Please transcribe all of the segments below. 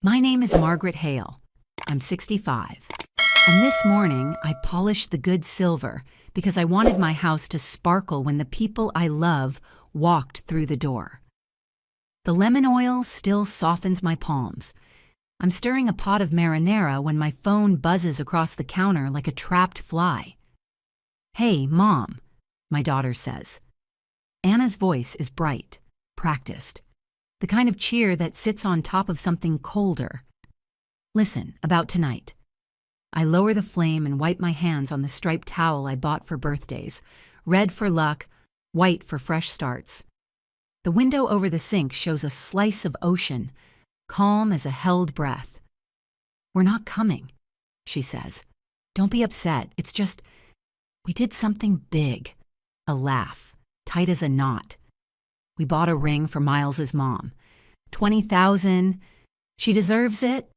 My name is Margaret Hale. I'm 65. And this morning, I polished the good silver because I wanted my house to sparkle when the people I love walked through the door. The lemon oil still softens my palms. I'm stirring a pot of marinara when my phone buzzes across the counter like a trapped fly. "Hey, Mom," my daughter says. Anna's voice is bright, practiced, the kind of cheer that sits on top of something colder. "Listen, about tonight." I lower the flame and wipe my hands on the striped towel I bought for birthdays, red for luck, white for fresh starts. The window over the sink shows a slice of ocean, calm as a held breath. "We're not coming," she says. "Don't be upset. It's just, we did something big." A laugh, tight as a knot. "We bought a ring for Miles's mom. 20,000. She deserves it."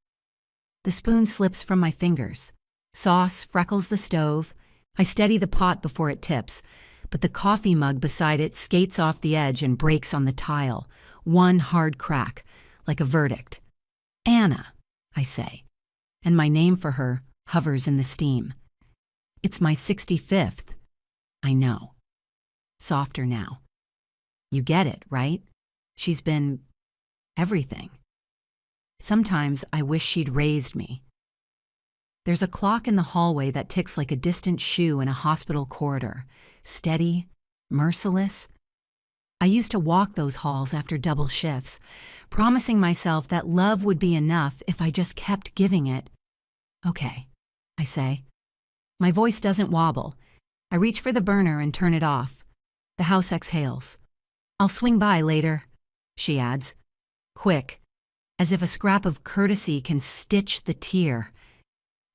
The spoon slips from my fingers. Sauce freckles the stove. I steady the pot before it tips, but the coffee mug beside it skates off the edge and breaks on the tile. One hard crack, like a verdict. "Anna," I say, and my name for her hovers in the steam. It's my 65th. I know. Softer now. You get it, right? She's been everything. Sometimes I wish she'd raised me. There's a clock in the hallway that ticks like a distant shoe in a hospital corridor, steady, merciless. I used to walk those halls after double shifts, promising myself that love would be enough if I just kept giving it. "Okay," I say. My voice doesn't wobble. I reach for the burner and turn it off. The house exhales. "I'll swing by later," she adds. Quick, as if a scrap of courtesy can stitch the tear.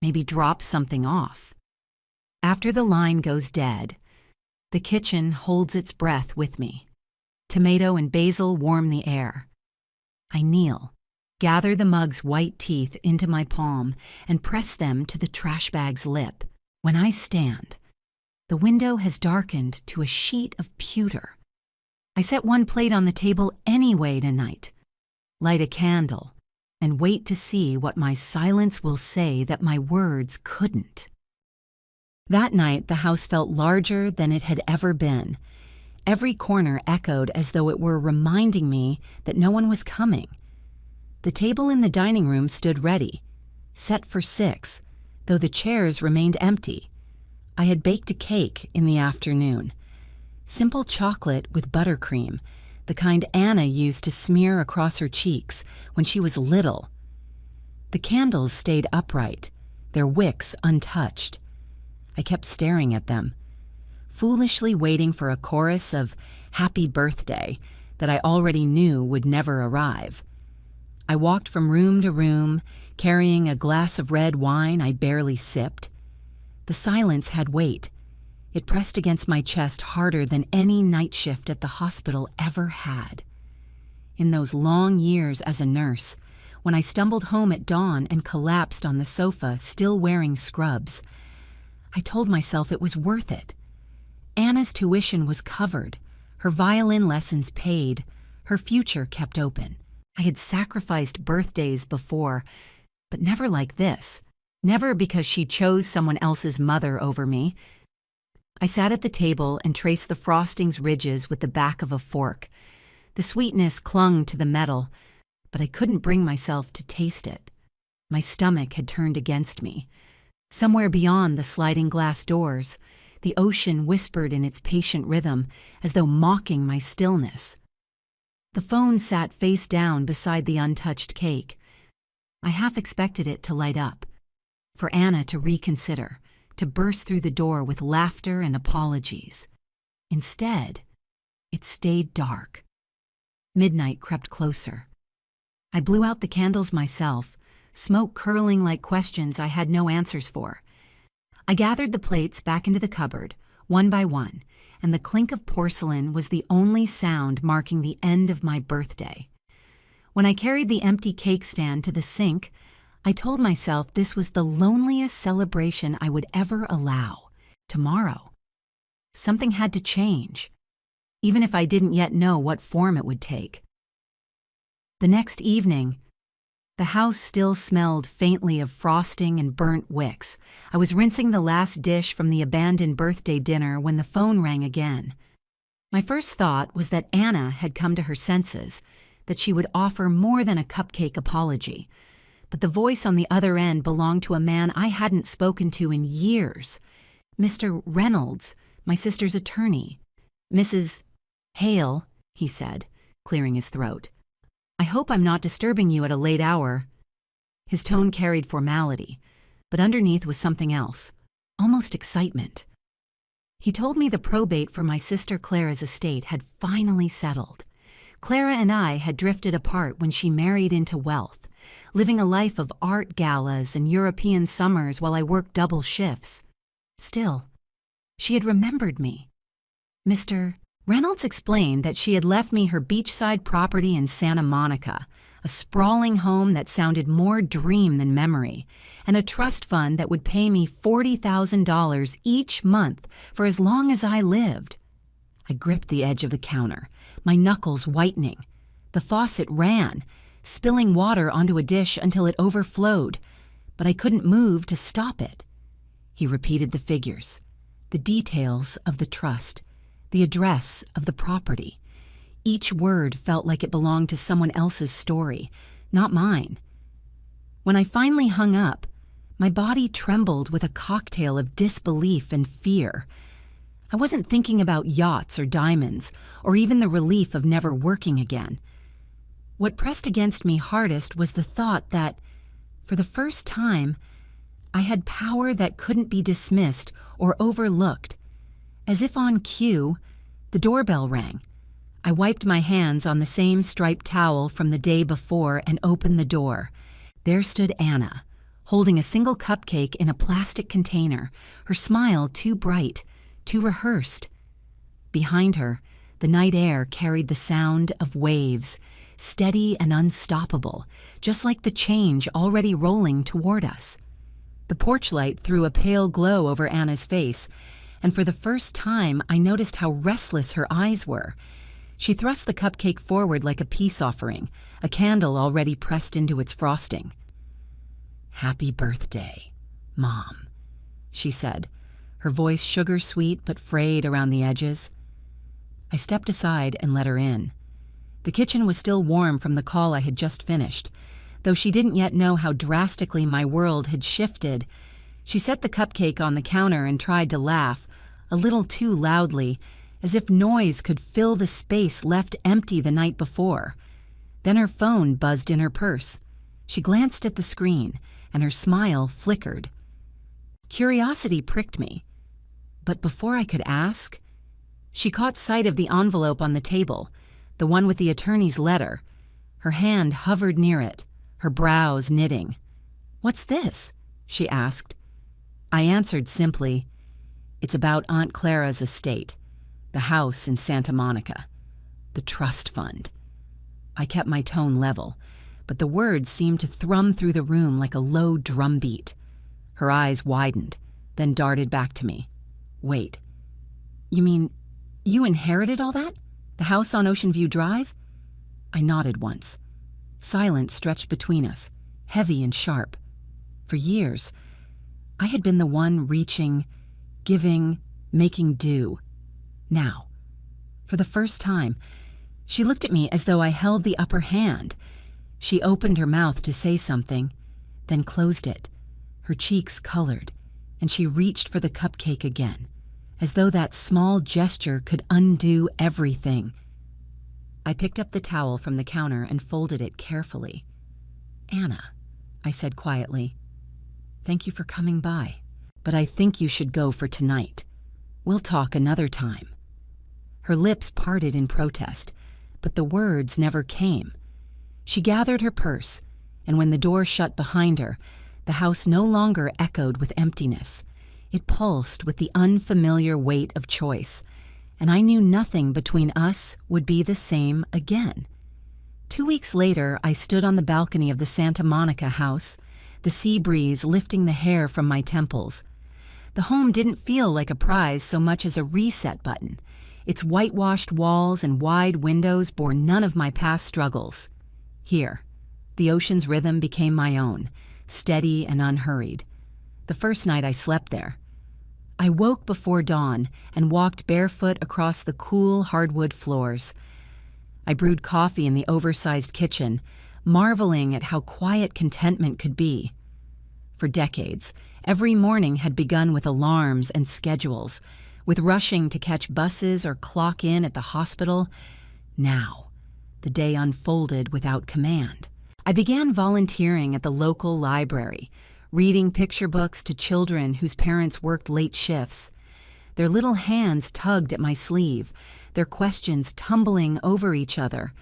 Maybe drop something off. After the line goes dead, the kitchen holds its breath with me. Tomato and basil warm the air. I kneel, gather the mug's white teeth into my palm, and press them to the trash bag's lip. When I stand, the window has darkened to a sheet of pewter. I set one plate on the table anyway tonight, light a candle, and wait to see what my silence will say that my words couldn't. That night, the house felt larger than it had ever been. Every corner echoed as though it were reminding me that no one was coming. The table in the dining room stood ready, set for 6, though the chairs remained empty. I had baked a cake in the afternoon. Simple chocolate with buttercream, the kind Anna used to smear across her cheeks when she was little. The candles stayed upright, their wicks untouched. I kept staring at them, foolishly waiting for a chorus of "Happy Birthday" that I already knew would never arrive. I walked from room to room, carrying a glass of red wine I barely sipped. The silence had weight. It pressed against my chest harder than any night shift at the hospital ever had. In those long years as a nurse, when I stumbled home at dawn and collapsed on the sofa, still wearing scrubs, I told myself it was worth it. Anna's tuition was covered, her violin lessons paid, her future kept open. I had sacrificed birthdays before, but never like this. Never because she chose someone else's mother over me. I sat at the table and traced the frosting's ridges with the back of a fork. The sweetness clung to the metal, but I couldn't bring myself to taste it. My stomach had turned against me. Somewhere beyond the sliding glass doors, the ocean whispered in its patient rhythm, as though mocking my stillness. The phone sat face down beside the untouched cake. I half expected it to light up, for Anna to reconsider, to burst through the door with laughter and apologies. Instead, it stayed dark. Midnight crept closer. I blew out the candles myself, smoke curling like questions I had no answers for. I gathered the plates back into the cupboard, one by one, and the clink of porcelain was the only sound marking the end of my birthday. When I carried the empty cake stand to the sink, I told myself this was the loneliest celebration I would ever allow. Tomorrow, something had to change, even if I didn't yet know what form it would take. The next evening, The house still smelled faintly of frosting and burnt wicks. I was rinsing the last dish from the abandoned birthday dinner when the phone rang again. My first thought was that Anna had come to her senses, that she would offer more than a cupcake apology. But the voice on the other end belonged to a man I hadn't spoken to in years. Mr. Reynolds, my sister's attorney. Mrs. Hale, he said, clearing his throat. I hope I'm not disturbing you at a late hour. His tone carried formality, but underneath was something else, almost excitement. He told me the probate for my sister Clara's estate had finally settled. Clara and I had drifted apart when she married into wealth, living a life of art galas and European summers while I worked double shifts. Still, she had remembered me. Mr. Reynolds explained that she had left me her beachside property in Santa Monica, a sprawling home that sounded more dream than memory, and a trust fund that would pay me $40,000 each month for as long as I lived. I gripped the edge of the counter, my knuckles whitening. The faucet ran, spilling water onto a dish until it overflowed, but I couldn't move to stop it. He repeated the figures, the details of the trust, the address of the property. Each word felt like it belonged to someone else's story, not mine. When I finally hung up, my body trembled with a cocktail of disbelief and fear. I wasn't thinking about yachts or diamonds, or even the relief of never working again. What pressed against me hardest was the thought that, for the first time, I had power that couldn't be dismissed or overlooked. As if on cue, the doorbell rang. I wiped my hands on the same striped towel from the day before and opened the door. There stood Anna, holding a single cupcake in a plastic container, her smile too bright, too rehearsed. Behind her, the night air carried the sound of waves, steady and unstoppable, just like the change already rolling toward us. The porch light threw a pale glow over Anna's face, and for the first time I noticed how restless her eyes were. She thrust the cupcake forward like a peace offering, a candle already pressed into its frosting. "Happy birthday, Mom," she said, her voice sugar-sweet but frayed around the edges. I stepped aside and let her in. The kitchen was still warm from the call I had just finished. Though she didn't yet know how drastically my world had shifted, she set the cupcake on the counter and tried to laugh, a little too loudly, as if noise could fill the space left empty the night before. Then her phone buzzed in her purse. She glanced at the screen, and her smile flickered. Curiosity pricked me. But before I could ask, she caught sight of the envelope on the table, the one with the attorney's letter. Her hand hovered near it, her brows knitting. "What's this?" she asked. I answered simply, "It's about Aunt Clara's estate, the house in Santa Monica, the trust fund." I kept my tone level, but the words seemed to thrum through the room like a low drumbeat. Her eyes widened, then darted back to me. "Wait, you mean you inherited all that? The house on Ocean View Drive?" I nodded once. Silence stretched between us, heavy and sharp. For years, I had been the one reaching, giving, making do. Now, for the first time, she looked at me as though I held the upper hand. She opened her mouth to say something, then closed it. Her cheeks colored, and she reached for the cupcake again, as though that small gesture could undo everything. I picked up the towel from the counter and folded it carefully. "Anna," I said quietly, "thank you for coming by, but I think you should go for tonight. We'll talk another time." Her lips parted in protest, but the words never came. She gathered her purse, and when the door shut behind her, the house no longer echoed with emptiness. It pulsed with the unfamiliar weight of choice, and I knew nothing between us would be the same again. 2 weeks later, I stood on the balcony of the Santa Monica house, the sea breeze lifting the hair from my temples. The home didn't feel like a prize so much as a reset button. Its whitewashed walls and wide windows bore none of my past struggles. Here, The ocean's rhythm became my own, steady and unhurried. The first night I slept there, I woke before dawn and walked barefoot across the cool hardwood floors. I brewed coffee in the oversized kitchen, marveling at how quiet contentment could be. For decades, every morning had begun with alarms and schedules, with rushing to catch buses or clock in at the hospital. Now, the day unfolded without command. I began volunteering at the local library, reading picture books to children whose parents worked late shifts. Their little hands tugged at my sleeve, their questions tumbling over each other.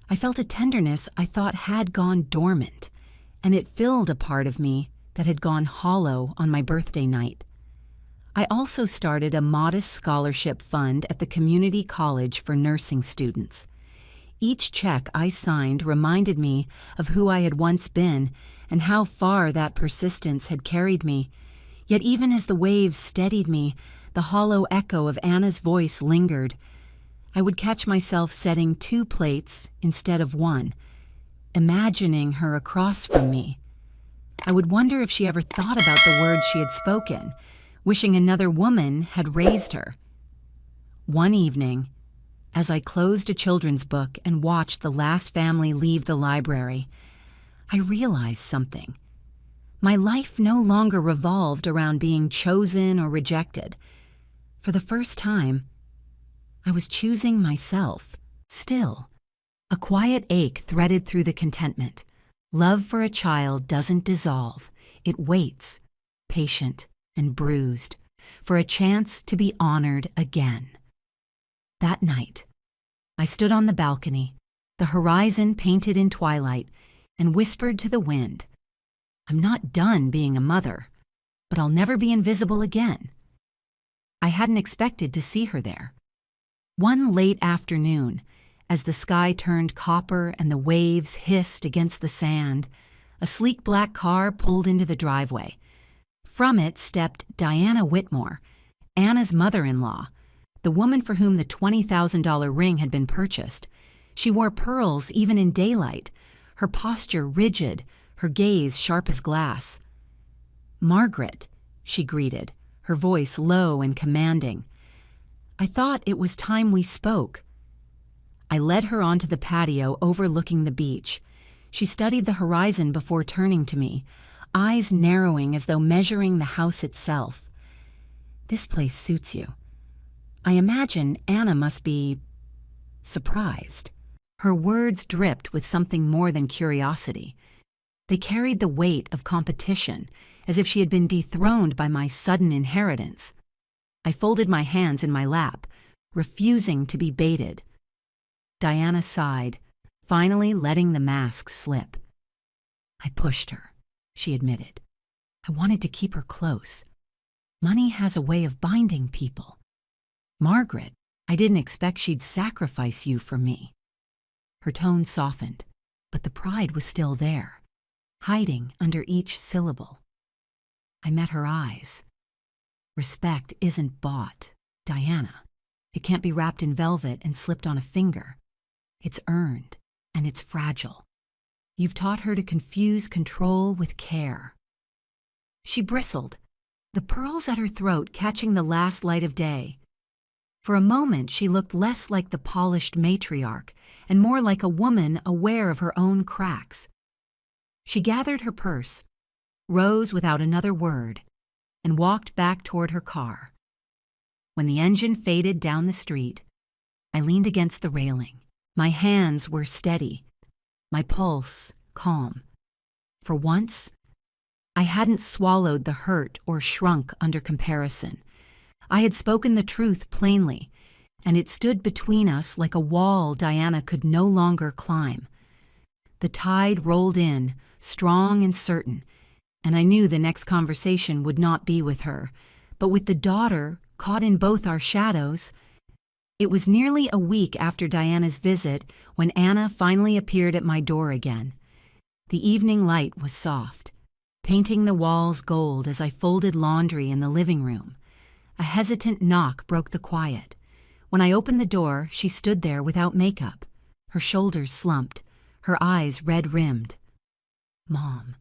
I felt a tenderness I thought had gone dormant, and it filled a part of me that had gone hollow on my birthday night. I also started a modest scholarship fund at the community college for nursing students. Each check I signed reminded me of who I had once been and how far that persistence had carried me. Yet even as the waves steadied me, the hollow echo of Anna's voice lingered. I would catch myself setting 2 plates instead of 1, imagining her across from me. I would wonder if she ever thought about the words she had spoken, wishing another woman had raised her. One evening, as I closed a children's book and watched the last family leave the library, I realized something. My life no longer revolved around being chosen or rejected. For the first time, I was choosing myself. Still, a quiet ache threaded through the contentment. Love for a child doesn't dissolve. It waits, patient and bruised, for a chance to be honored again. That night, I stood on the balcony, the horizon painted in twilight, and whispered to the wind, "I'm not done being a mother, but I'll never be invisible again." I hadn't expected to see her there. One late afternoon, as the sky turned copper and the waves hissed against the sand, a sleek black car pulled into the driveway. From it stepped Diana Whitmore, Anna's mother-in-law, the woman for whom the $20,000 ring had been purchased. She wore pearls even in daylight, her posture rigid, her gaze sharp as glass. "Margaret," she greeted, her voice low and commanding. I thought it was time we spoke. I led her onto the patio overlooking the beach. She studied the horizon before turning to me, eyes narrowing as though measuring the house itself. "This place suits you. I imagine Anna must be surprised." Her words dripped with something more than curiosity. They carried the weight of competition, as if she had been dethroned by my sudden inheritance. I folded my hands in my lap, refusing to be baited. Diana sighed, finally letting the mask slip. "I pushed her," she admitted. "I wanted to keep her close. Money has a way of binding people. Margaret, I didn't expect she'd sacrifice you for me." Her tone softened, but the pride was still there, hiding under each syllable. I met her eyes. "Respect isn't bought, Diana. It can't be wrapped in velvet and slipped on a finger. It's earned, and it's fragile. You've taught her to confuse control with care." She bristled, the pearls at her throat catching the last light of day. For a moment, she looked less like the polished matriarch and more like a woman aware of her own cracks. She gathered her purse, rose without another word, and walked back toward her car. When the engine faded down the street, I leaned against the railing. My hands were steady, my pulse calm. For once, I hadn't swallowed the hurt or shrunk under comparison. I had spoken the truth plainly, and it stood between us like a wall Diana could no longer climb. The tide rolled in, strong and certain, and I knew the next conversation would not be with her, but with the daughter caught in both our shadows. It was nearly a week after Diana's visit when Anna finally appeared at my door again. The evening light was soft, painting the walls gold as I folded laundry in the living room. A hesitant knock broke the quiet. When I opened the door, she stood there without makeup, her shoulders slumped, her eyes red-rimmed. "Mom,"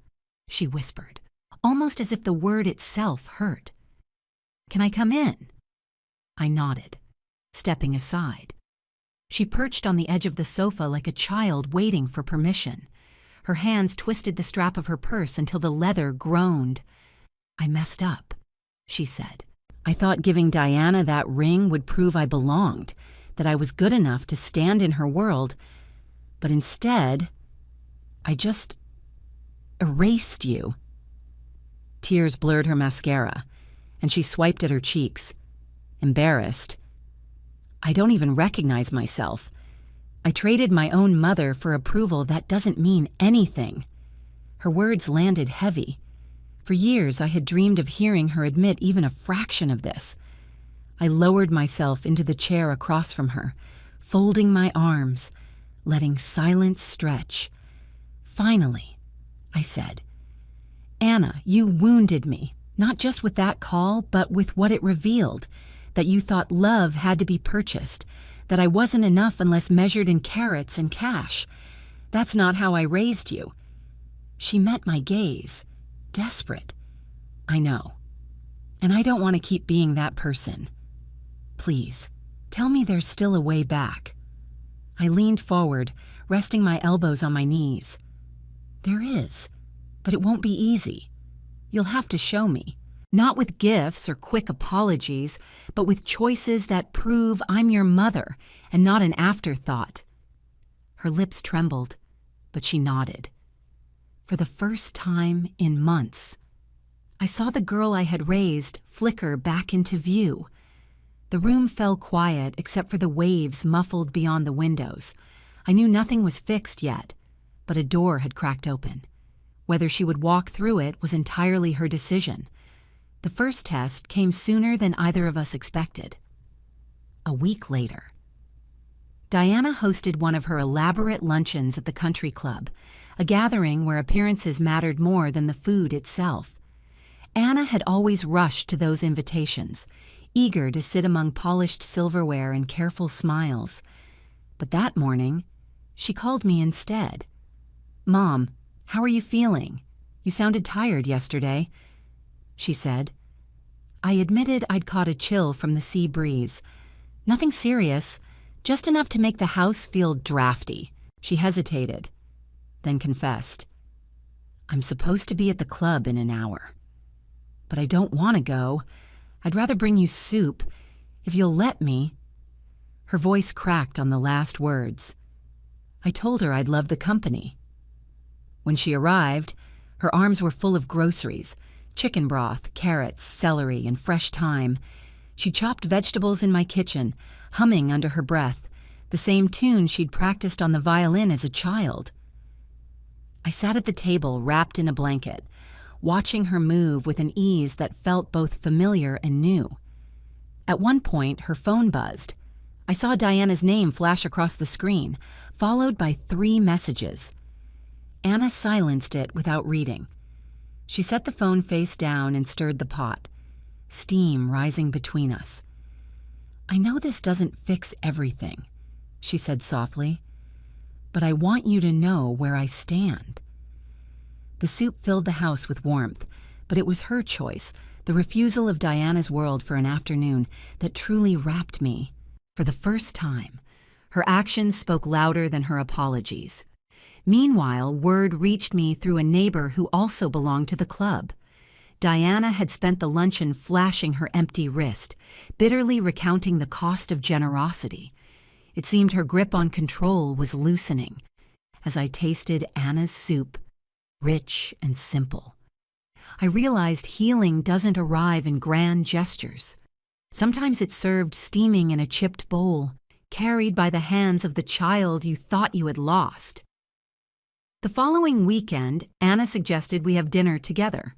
she whispered, almost as if the word itself hurt. "Can I come in?" I nodded, stepping aside. She perched on the edge of the sofa like a child waiting for permission. Her hands twisted the strap of her purse until the leather groaned. "I messed up," she said. "I thought giving Diana that ring would prove I belonged, that I was good enough to stand in her world, but instead, I just erased you." Tears blurred her mascara, and she swiped at her cheeks. Embarrassed. "I don't even recognize myself. I traded my own mother for approval that doesn't mean anything." Her words landed heavy. For years, I had dreamed of hearing her admit even a fraction of this. I lowered myself into the chair across from her, folding my arms, letting silence stretch. "Finally," I said. "Anna, you wounded me, not just with that call, but with what it revealed, that you thought love had to be purchased, that I wasn't enough unless measured in carats and cash. That's not how I raised you." She met my gaze, desperate. "I know. And I don't want to keep being that person. Please, tell me there's still a way back." I leaned forward, resting my elbows on my knees. "There is, but it won't be easy. You'll have to show me. Not with gifts or quick apologies, but with choices that prove I'm your mother and not an afterthought." Her lips trembled, but she nodded. For the first time in months, I saw the girl I had raised flicker back into view. The room fell quiet except for the waves muffled beyond the windows. I knew nothing was fixed yet, but a door had cracked open. Whether she would walk through it was entirely her decision. The first test came sooner than either of us expected. A week later, Diana hosted one of her elaborate luncheons at the country club, a gathering where appearances mattered more than the food itself. Anna had always rushed to those invitations, eager to sit among polished silverware and careful smiles. But that morning, she called me instead. "Mom, how are you feeling? You sounded tired yesterday," she said. I admitted I'd caught a chill from the sea breeze. "Nothing serious, just enough to make the house feel drafty." She hesitated, then confessed. "I'm supposed to be at the club in an hour. But I don't want to go. I'd rather bring you soup, if you'll let me." Her voice cracked on the last words. I told her I'd love the company. When she arrived, her arms were full of groceries, chicken broth, carrots, celery, and fresh thyme. She chopped vegetables in my kitchen, humming under her breath, the same tune she'd practiced on the violin as a child. I sat at the table wrapped in a blanket, watching her move with an ease that felt both familiar and new. At one point, her phone buzzed. I saw Diana's name flash across the screen, followed by 3 messages. Anna silenced it without reading. She set the phone face down and stirred the pot, steam rising between us. "I know this doesn't fix everything," she said softly, "but I want you to know where I stand." The soup filled the house with warmth, but it was her choice, the refusal of Diana's world for an afternoon, that truly wrapped me. For the first time, her actions spoke louder than her apologies. Meanwhile, word reached me through a neighbor who also belonged to the club. Diana had spent the luncheon flashing her empty wrist, bitterly recounting the cost of generosity. It seemed her grip on control was loosening. As I tasted Anna's soup, rich and simple, I realized healing doesn't arrive in grand gestures. Sometimes it's served steaming in a chipped bowl, carried by the hands of the child you thought you had lost. The following weekend, Anna suggested we have dinner together.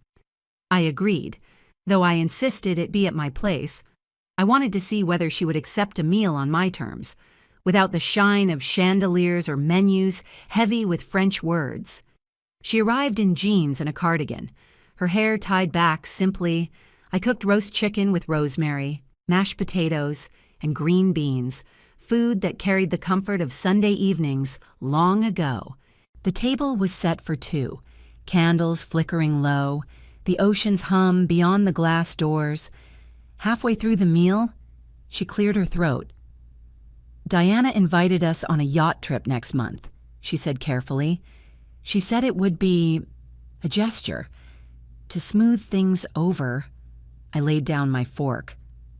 I agreed, though I insisted it be at my place. I wanted to see whether she would accept a meal on my terms, without the shine of chandeliers or menus heavy with French words. She arrived in jeans and a cardigan, her hair tied back simply. I cooked roast chicken with rosemary, mashed potatoes, and green beans, food that carried the comfort of Sunday evenings long ago. The table was set for 2, Candles flickering low, the ocean's hum beyond the glass doors. Halfway through the meal, she cleared her throat. "Diana invited us on a yacht trip next month," she said carefully. "She said it would be a gesture to smooth things over." I laid down my fork.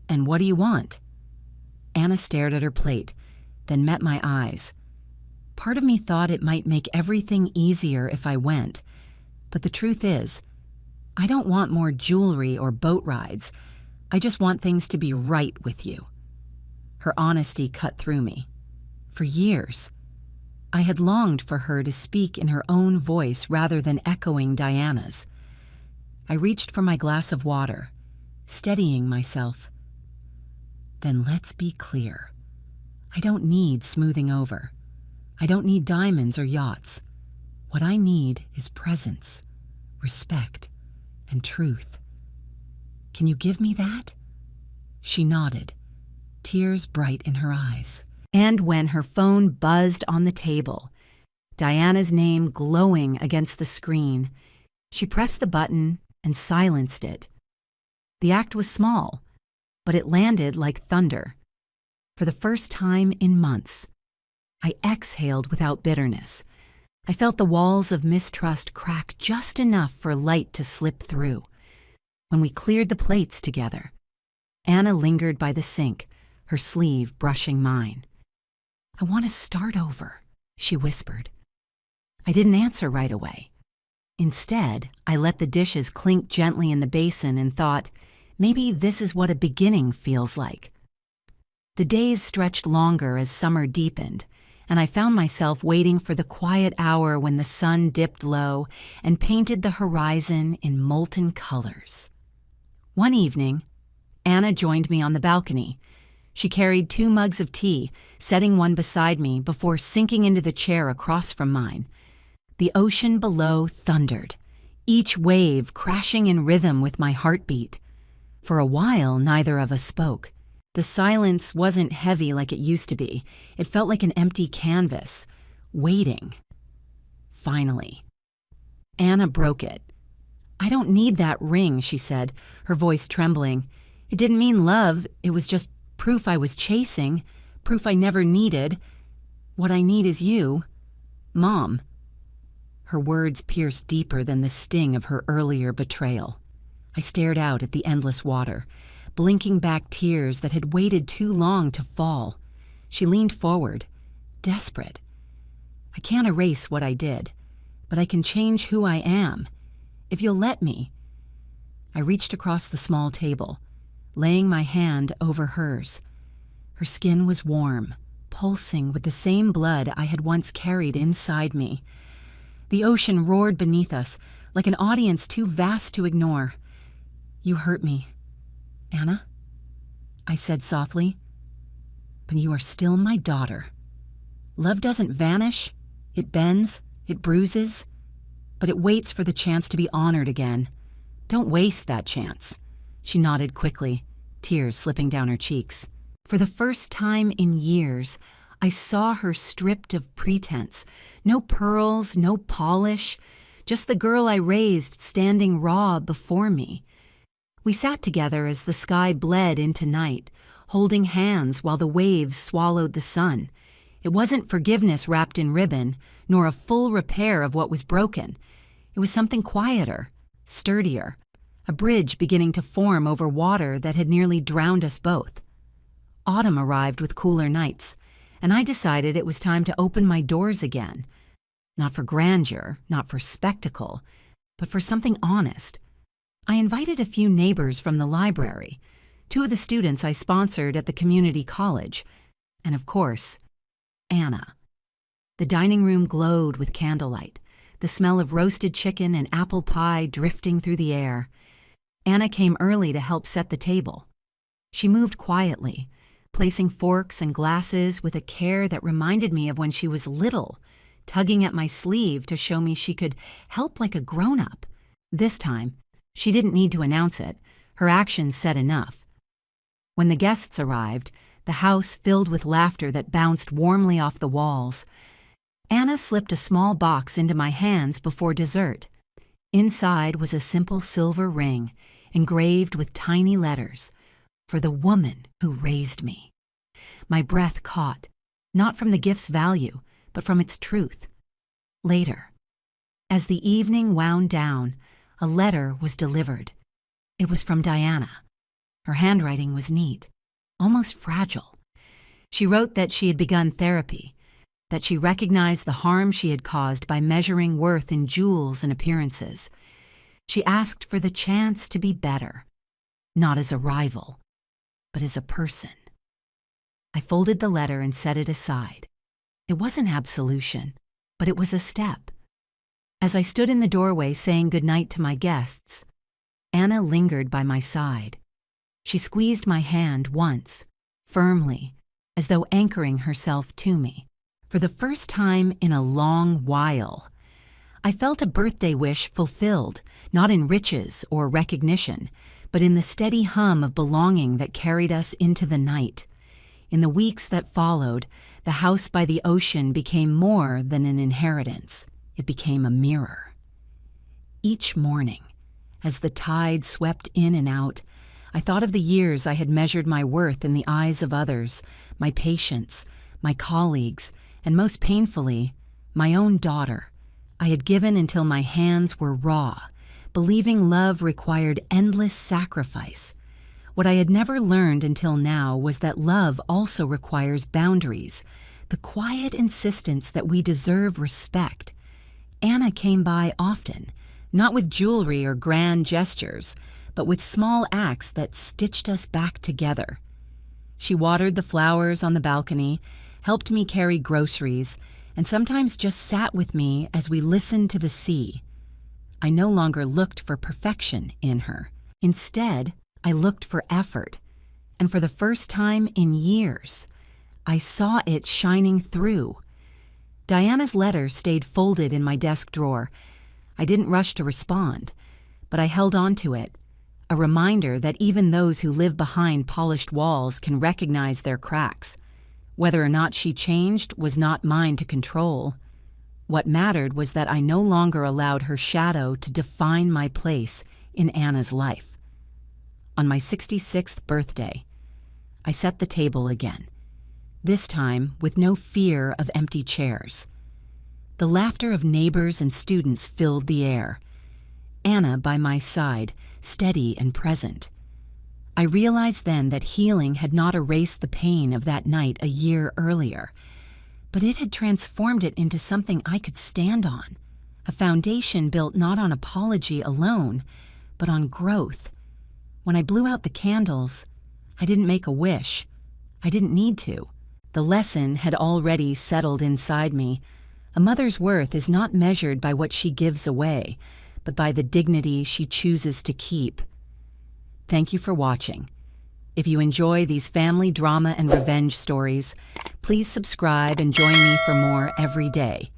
"And what do you want?" Anna stared at her plate, then met my eyes. Part of me thought it might make everything easier if I went, but the truth is, I don't want more jewelry or boat rides. I just want things to be right with you. Her honesty cut through me. For years, I had longed for her to speak in her own voice rather than echoing Diana's. I reached for my glass of water, steadying myself. "Then let's be clear. I don't need smoothing over. I don't need diamonds or yachts. What I need is presence, respect, and truth. Can you give me that?" She nodded, tears bright in her eyes. And when her phone buzzed on the table, Diana's name glowing against the screen, she pressed the button and silenced it. The act was small, but it landed like thunder. For the first time in months, I exhaled without bitterness. I felt the walls of mistrust crack just enough for light to slip through. When we cleared the plates together, Anna lingered by the sink, her sleeve brushing mine. "I want to start over," she whispered. I didn't answer right away. Instead, I let the dishes clink gently in the basin and thought, maybe this is what a beginning feels like. The days stretched longer as summer deepened, and I found myself waiting for the quiet hour when the sun dipped low and painted the horizon in molten colors. One evening, Anna joined me on the balcony. She carried 2 mugs of tea, setting one beside me before sinking into the chair across from mine. The ocean below thundered, each wave crashing in rhythm with my heartbeat. For a while, neither of us spoke. The silence wasn't heavy like it used to be. It felt like an empty canvas, waiting. Finally, Anna broke it. "I don't need that ring," she said, her voice trembling. "It didn't mean love. It was just proof I was chasing, proof I never needed. What I need is you, Mom." Her words pierced deeper than the sting of her earlier betrayal. I stared out at the endless water, blinking back tears that had waited too long to fall. She leaned forward, desperate. "I can't erase what I did, but I can change who I am, if you'll let me." I reached across the small table, laying my hand over hers. Her skin was warm, pulsing with the same blood I had once carried inside me. The ocean roared beneath us, like an audience too vast to ignore. "You hurt me, Anna," I said softly, "but you are still my daughter. Love doesn't vanish. It bends, it bruises, but it waits for the chance to be honored again. Don't waste that chance." She nodded quickly, tears slipping down her cheeks. For the first time in years, I saw her stripped of pretense. No pearls, no polish, just the girl I raised standing raw before me. We sat together as the sky bled into night, holding hands while the waves swallowed the sun. It wasn't forgiveness wrapped in ribbon, nor a full repair of what was broken. It was something quieter, sturdier, a bridge beginning to form over water that had nearly drowned us both. Autumn arrived with cooler nights, and I decided it was time to open my doors again. Not for grandeur, not for spectacle, but for something honest. I invited a few neighbors from the library, 2 of the students I sponsored at the community college, and of course, Anna. The dining room glowed with candlelight, the smell of roasted chicken and apple pie drifting through the air. Anna came early to help set the table. She moved quietly, placing forks and glasses with a care that reminded me of when she was little, tugging at my sleeve to show me she could help like a grown-up. This time, she didn't need to announce it. Her actions said enough. When the guests arrived, the house filled with laughter that bounced warmly off the walls. Anna slipped a small box into my hands before dessert. Inside was a simple silver ring, engraved with tiny letters, "For the woman who raised me." My breath caught, not from the gift's value, but from its truth. Later, as the evening wound down, a letter was delivered. It was from Diana. Her handwriting was neat, almost fragile. She wrote that she had begun therapy, that she recognized the harm she had caused by measuring worth in jewels and appearances. She asked for the chance to be better, not as a rival, but as a person. I folded the letter and set it aside. It wasn't absolution, but it was a step. As I stood in the doorway saying goodnight to my guests, Anna lingered by my side. She squeezed my hand once, firmly, as though anchoring herself to me. For the first time in a long while, I felt a birthday wish fulfilled, not in riches or recognition, but in the steady hum of belonging that carried us into the night. In the weeks that followed, the house by the ocean became more than an inheritance. It became a mirror. Each morning, as the tide swept in and out, I thought of the years I had measured my worth in the eyes of others, my patients, my colleagues, and most painfully, my own daughter. I had given until my hands were raw, believing love required endless sacrifice. What I had never learned until now was that love also requires boundaries, the quiet insistence that we deserve respect. Anna came by often, not with jewelry or grand gestures, but with small acts that stitched us back together. She watered the flowers on the balcony, helped me carry groceries, and sometimes just sat with me as we listened to the sea. I no longer looked for perfection in her. Instead, I looked for effort, and for the first time in years, I saw it shining through. Diana's letter stayed folded in my desk drawer. I didn't rush to respond, but I held on to it, a reminder that even those who live behind polished walls can recognize their cracks. Whether or not she changed was not mine to control. What mattered was that I no longer allowed her shadow to define my place in Anna's life. On my 66th birthday, I set the table again, this time with no fear of empty chairs. The laughter of neighbors and students filled the air. Anna by my side, steady and present. I realized then that healing had not erased the pain of that night a year earlier, but it had transformed it into something I could stand on, a foundation built not on apology alone, but on growth. When I blew out the candles, I didn't make a wish. I didn't need to. The lesson had already settled inside me. A mother's worth is not measured by what she gives away, but by the dignity she chooses to keep. Thank you for watching. If you enjoy these family drama and revenge stories, please subscribe and join me for more every day.